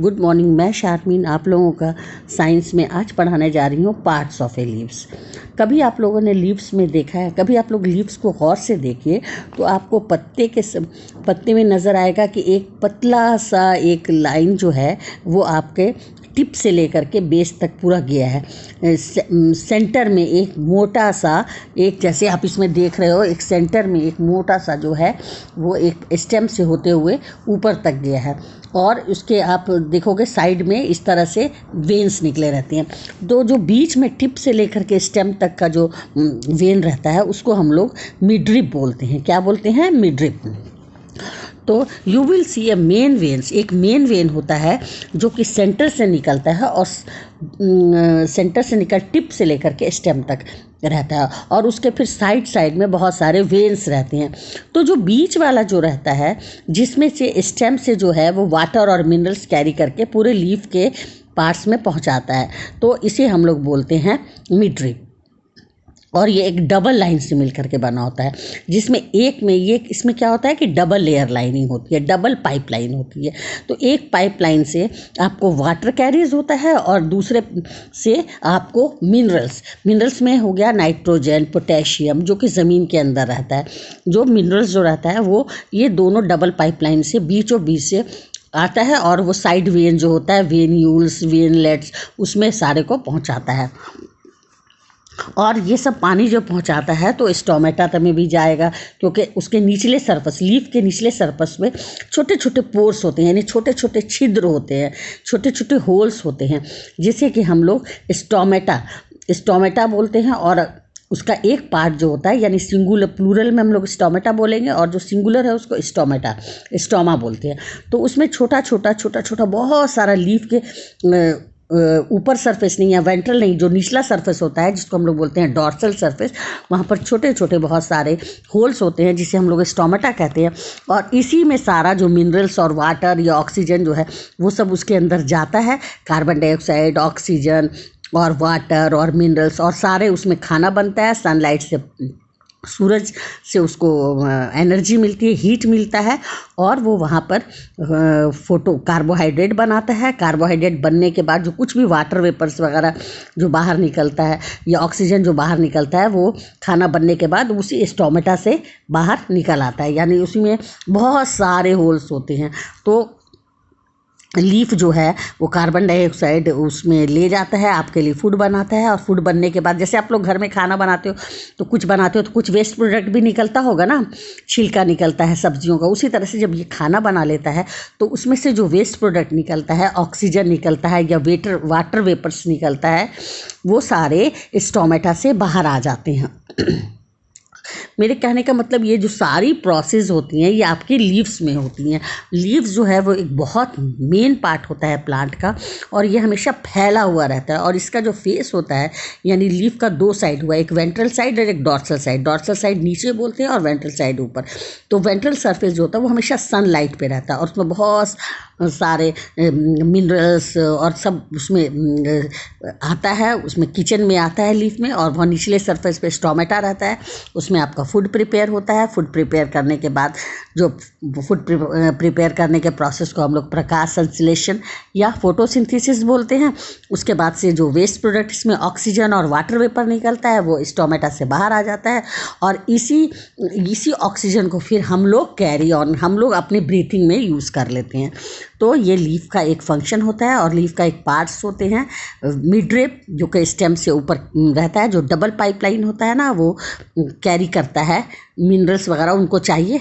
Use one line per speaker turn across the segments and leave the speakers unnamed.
Good morning. मैं शारमीन आप लोगों का साइंस में आज पढ़ाने जा रही हूँ पार्ट्स ऑफ ए लीव्स। कभी आप लोगों ने लीव्स में देखा है, कभी आप लोग लीव्स को गौर से देखिए तो आपको पत्ते में नज़र आएगा कि एक पतला सा एक लाइन जो है वो आपके टिप से लेकर के बेस तक पूरा गया है। सेंटर में एक मोटा सा, एक जैसे आप इसमें देख रहे हो, एक सेंटर में एक मोटा सा जो है वो एक स्टेम से होते हुए ऊपर तक गया है और उसके आप देखोगे साइड में इस तरह से वेन्स निकले रहते हैं। तो जो बीच में टिप से लेकर के स्टेम तक का जो वेन रहता है उसको हम लोग मिडरिप बोलते हैं। क्या बोलते हैं? मिडरिप। तो you will see A main veins, एक मेन वेन होता है जो कि सेंटर से निकलता है और सेंटर से निकल टिप से लेकर के स्टेम तक रहता है और उसके फिर साइड में बहुत सारे वेन्स रहते हैं। तो जो बीच वाला जो रहता है जिसमें से स्टेम से जो है वो वाटर और मिनरल्स कैरी करके पूरे लीफ के पार्ट्स में पहुंचाता है, तो इसे हम लोग बोलते हैं मिडरिप। और ये एक डबल लाइन से मिल करके बना होता है जिसमें एक में ये इसमें क्या होता है कि डबल लेयर लाइनिंग होती है, डबल पाइपलाइन होती है। तो एक पाइपलाइन से आपको वाटर कैरीज होता है और दूसरे से आपको मिनरल्स में हो गया नाइट्रोजन, पोटेशियम, जो कि ज़मीन के अंदर रहता है। जो मिनरल्स जो रहता है वो ये दोनों डबल पाइपलाइन से बीचों बीच से आता है और वो साइड वेन जो होता है, वेन्यूल्स, वेनलेट्स, उसमें सारे को पहुँचाता है। और ये सब पानी जो पहुंचाता है तो स्टोमेटा में भी जाएगा, क्योंकि उसके निचले सरफस, लीफ के निचले सरफस में छोटे छोटे पोर्स होते हैं, यानी छोटे छोटे छिद्र होते हैं, छोटे छोटे होल्स होते हैं, जिसे कि हम लोग स्टोमेटा बोलते हैं। और उसका एक पार्ट जो होता है, यानी सिंगुलर, प्लूरल में हम लोग स्टोमेटा बोलेंगे और जो सिंगुलर है उसको स्टोमा बोलते हैं। तो उसमें छोटा छोटा बहुत सारा लीफ के ऊपर सरफेस नहीं या वेंट्रल नहीं, जो निचला सरफेस होता है जिसको हम लोग बोलते हैं डॉर्सल सरफेस, वहाँ पर छोटे छोटे बहुत सारे होल्स होते हैं जिसे हम लोग स्टोमेटा कहते हैं। और इसी में सारा जो मिनरल्स और वाटर या ऑक्सीजन जो है वो सब उसके अंदर जाता है। कार्बन डाइऑक्साइड, ऑक्सीजन और वाटर और मिनरल्स, और सारे उसमें खाना बनता है। सनलाइट से, सूरज से उसको एनर्जी मिलती है, हीट मिलता है और वो वहाँ पर कार्बोहाइड्रेट बनाता है। कार्बोहाइड्रेट बनने के बाद जो कुछ भी वाटर वेपर्स वगैरह जो बाहर निकलता है या ऑक्सीजन जो बाहर निकलता है वो खाना बनने के बाद उसी स्टोमेटा से बाहर निकल आता है, यानी उसी में बहुत सारे होल्स होते हैं। तो लीफ जो है वो कार्बन डाइऑक्साइड उसमें ले जाता है, आपके लिए फूड बनाता है। और फूड बनने के बाद, जैसे आप लोग घर में खाना बनाते हो तो कुछ वेस्ट प्रोडक्ट भी निकलता होगा ना, छिलका निकलता है सब्जियों का। उसी तरह से जब ये खाना बना लेता है तो उसमें से जो वेस्ट प्रोडक्ट निकलता है, ऑक्सीजन निकलता है या वाटर वेपर्स निकलता है, वो सारे स्टोमेटा से बाहर आ जाते हैं। मेरे कहने का मतलब ये जो सारी प्रोसेस होती हैं ये आपकी लीव्स में होती हैं। लीव्स जो है वो एक बहुत मेन पार्ट होता है प्लांट का और ये हमेशा फैला हुआ रहता है। और इसका जो फेस होता है, यानी लीफ का दो साइड हुआ, एक वेंट्रल साइड और एक डॉर्सल साइड। डॉर्सल साइड नीचे बोलते हैं और वेंट्रल साइड ऊपर। तो वेंट्रल सरफेस जो होता है वो हमेशा सनलाइट पे रहता है और उसमें बहुत सारे मिनरल्स और सब उसमें आता है, उसमें किचन में आता है लीफ में। और वहाँ निचले सरफेस पे स्टोमेटा रहता है, उसमें आपका फूड प्रिपेयर होता है। फूड प्रिपेयर करने के बाद जो फूड प्रिपेयर करने के प्रोसेस को हम लोग प्रकाश संश्लेषण या फोटोसिंथेसिस बोलते हैं। उसके बाद से जो वेस्ट प्रोडक्ट, इसमें ऑक्सीजन और वाटर वेपर निकलता है, वो स्टोमेटा से बाहर आ जाता है और इसी ऑक्सीजन को फिर हम लोग अपने ब्रीथिंग में यूज़ कर लेते हैं। तो ये लीफ का एक फंक्शन होता है और लीफ का एक पार्ट्स होते हैं मिडरिप, जो कि स्टेम से ऊपर रहता है, जो डबल पाइपलाइन होता है ना, वो कैरी करता है मिनरल्स वगैरह उनको चाहिए।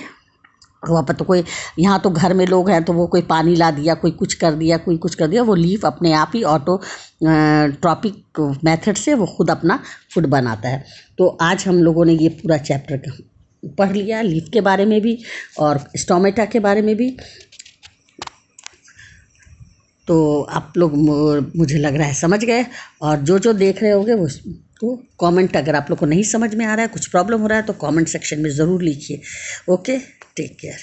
वहाँ पर तो कोई, यहाँ तो घर में लोग हैं तो वो कोई पानी ला दिया, कोई कुछ कर दिया, वो लीफ अपने आप ही ट्रॉपिक मेथड से वो खुद अपना फूड बनाता है। तो आज हम लोगों ने ये पूरा चैप्टर पढ़ लिया, लीफ के बारे में भी और स्टोमेटा के बारे में भी। तो आप लोग मुझे लग रहा है समझ गए, और जो देख रहे होंगे वो तो कमेंट, अगर आप लोग को नहीं समझ में आ रहा है, कुछ प्रॉब्लम हो रहा है तो कमेंट सेक्शन में ज़रूर लिखिए। Okay, take care.